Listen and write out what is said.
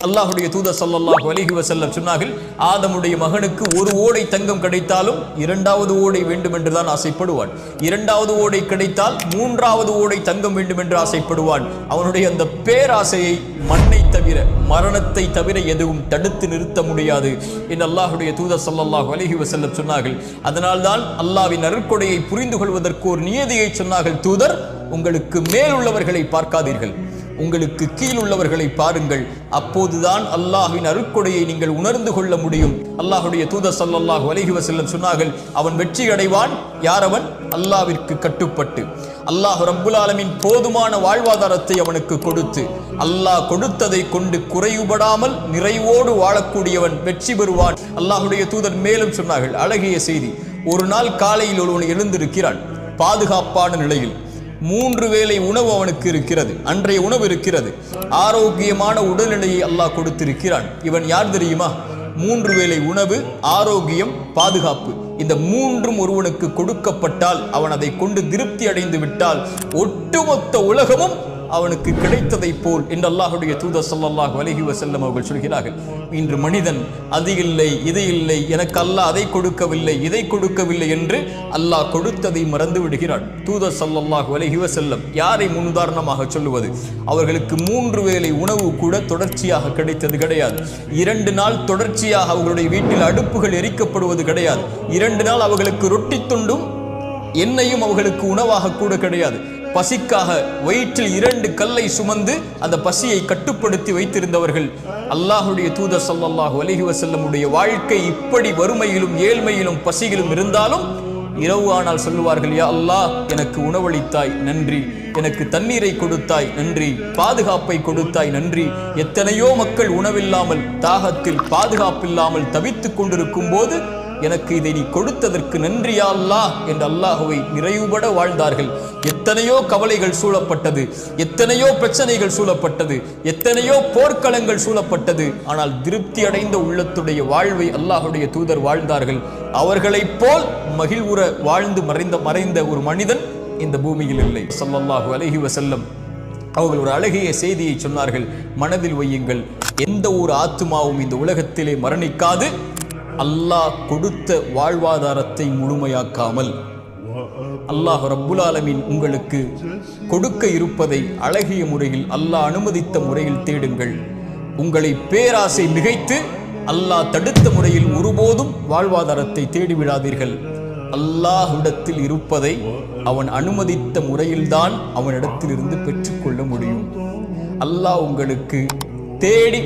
அல்லாஹ்வுடைய தூதர் ஸல்லல்லாஹு அலைஹி வஸல்லம் சொன்னார்கள், ஆதமுடைய மகனுக்கு ஒரு ஓடை தங்கம் கிடைத்தாலும் இரண்டாவது ஓடை வேண்டும் என்றுதான் ஆசைப்படுவான். இரண்டாவது ஓடை கிடைத்தால் மூன்றாவது ஓடை தங்கம் வேண்டும் என்று ஆசைப்படுவான். அவனுடைய அந்த பேராசையை மண்ணை தவிர, மரணத்தை தவிர எதுவும் தடுத்து நிறுத்த முடியாது என்று அல்லாஹ்வுடைய தூதர் ஸல்லல்லாஹு அலைஹி வஸல்லம் சொன்னார்கள். அதனால்தான் அல்லாஹ்வின் அருட்கொடையை புரிந்து கொள்வதற்கு ஒரு நியதியை சொன்னார்கள். தூதர், உங்களுக்கு மேல் உள்ளவர்களை பார்க்காதீர்கள், உங்களுக்கு கீழ் உள்ளவர்களை பாருங்கள். அப்போதுதான் அல்லாஹ்வின் அருட்கொடையை நீங்கள் உணர்ந்து கொள்ள முடியும். அல்லாஹ்வுடைய தூதர் ஸல்லல்லாஹு அலைஹி வஸல்லம் சொன்னார்கள், அவன் வெற்றி அடைவான் யார்? அவன் அல்லாஹ்விற்கு கட்டுப்பட்டு, அல்லாஹ் ரப்புல் ஆலமீன் போதுமான வாழ்வாதாரத்தை அவனுக்கு கொடுத்து, அல்லாஹ் கொடுத்ததை கொண்டு குறைவுபடாமல் நிறைவோடு வாழக்கூடியவன் வெற்றி பெறுவான். அல்லாஹ்வுடைய தூதர் மேலும் சொன்னார்கள், அழகிய செய்தி. ஒரு நாள் காலையில் ஒருவன் எழுந்திருக்கிறான், பாதுகாப்பான நிலையில் 3 வேளை உணவு அவனுக்கு இருக்கிறது, அன்றைய உணவு இருக்கிறது, ஆரோக்கியமான உடல்நிலையை அல்லாஹ் கொடுத்திருக்கிறான். இவன் யார் தெரியுமா? 3 வேளை உணவு, ஆரோக்கியம், பாதுகாப்பு, இந்த 3ம் ஒருவனுக்கு கொடுக்கப்பட்டால், அவன் அதை கொண்டு திருப்தி அடைந்து விட்டால் ஒட்டுமொத்த உலகமும் அவனுக்கு கிடைத்ததை போல் என்று அல்லாஹ்வுடைய தூதர் ஸல்லல்லாஹு அலைஹி வஸல்லம் அவர்கள் சொல்கிறார்கள். இன்று மனிதன் அது இல்லை, இது இல்லை, எனக்கு அல்லாஹ் அதை கொடுக்கவில்லை, இதை கொடுக்கவில்லை என்று அல்லாஹ் கொடுத்ததை மறந்து விடுகிறான். தூதர் ஸல்லல்லாஹு அலைஹி வஸல்லம் யாரை முன்னுதாரணமாக சொல்லுவது? அவர்களுக்கு 3 வேளை உணவு கூட தொடர்ச்சியாக கிடைத்தது கிடையாது. 2 நாள் தொடர்ச்சியாக அவர்களுடைய வீட்டில் அடுப்புகள் எரிக்கப்படுவது கிடையாது. 2 நாள் அவர்களுக்கு ரொட்டி துண்டும் எண்ணெயும் அவர்களுக்கு உணவாக கூட கிடையாது. பசிக்காக வயிற்றில் 2 கல்லை சுமந்து அந்த பசியை கட்டுப்படுத்தி வைத்திருந்தவர்கள். அல்லாஹ்வுடைய தூதர் ஸல்லல்லாஹு அலைஹி வஸல்லமுடைய வாழ்க்கை இப்படி வறுமையிலும் ஏழ்மையிலும் பசியிலும் இருந்தாலும் இரவு ஆனால் சொல்லுவார்கள், யா அல்லாஹ், எனக்கு உணவளித்தாய் நன்றி, எனக்கு தண்ணீரை கொடுத்தாய் நன்றி, பாதுகாப்பை கொடுத்தாய் நன்றி. எத்தனையோ மக்கள் உணவில்லாமல், தாகத்தில், பாதுகாப்பில்லாமல் தவித்துக் கொண்டிருக்கும் போது எனக்கு இதை நீ கொடுத்ததற்கு நன்றி யா அல்லாஹ் என்று அல்லாஹ்வை நிறைவுபட வாழ்ந்தார்கள். எத்தனையோ கவலைகள் சூழப்பட்டது, எத்தனையோ பிரச்சனைகள் சூழப்பட்டது, எத்தனையோ போர்க்களங்கள் சூழப்பட்டது. ஆனால் திருப்தி அடைந்த உள்ளத்துடைய வாழ்வை அல்லாஹ்வுடைய தூதர் வாழ்ந்தார்கள். அவர்களைப் போல் மகிழ்வுற வாழ்ந்து மறைந்த ஒரு மனிதன் இந்த பூமியில் இல்லை. ஸல்லல்லாஹு அலைஹி வஸல்லம் அவர்கள் ஒரு அழகிய செய்தியை சொன்னார்கள், மனதில் வையுங்கள். எந்த ஒரு ஆத்துமாவும் இந்த உலகத்திலே மரணிக்காது, அல்லாஹ் கொடுத்த வாழ்வாதாரத்தை முழுமையாக்காமல். அல்லாஹ் ரப்புல் ஆலமீன் உங்களுக்கு கொடுக்க இருப்பதை அழகிய முறையில், அல்லாஹ் அனுமதித்த முறையில் தேடுங்கள். உங்களை பேராசை மிகைத்து அல்லாஹ் தடுத்த முறையில் ஒருபோதும் வாழ்வாதாரத்தை தேடிவிடாதீர்கள். அல்லாஹ்விடத்தில் இருப்பதை அவன் அனுமதித்த முறையில்தான் அவனிடத்திலிருந்து பெற்றுக்கொள்ள முடியும். அல்லாஹ் உங்களுக்கு தேடி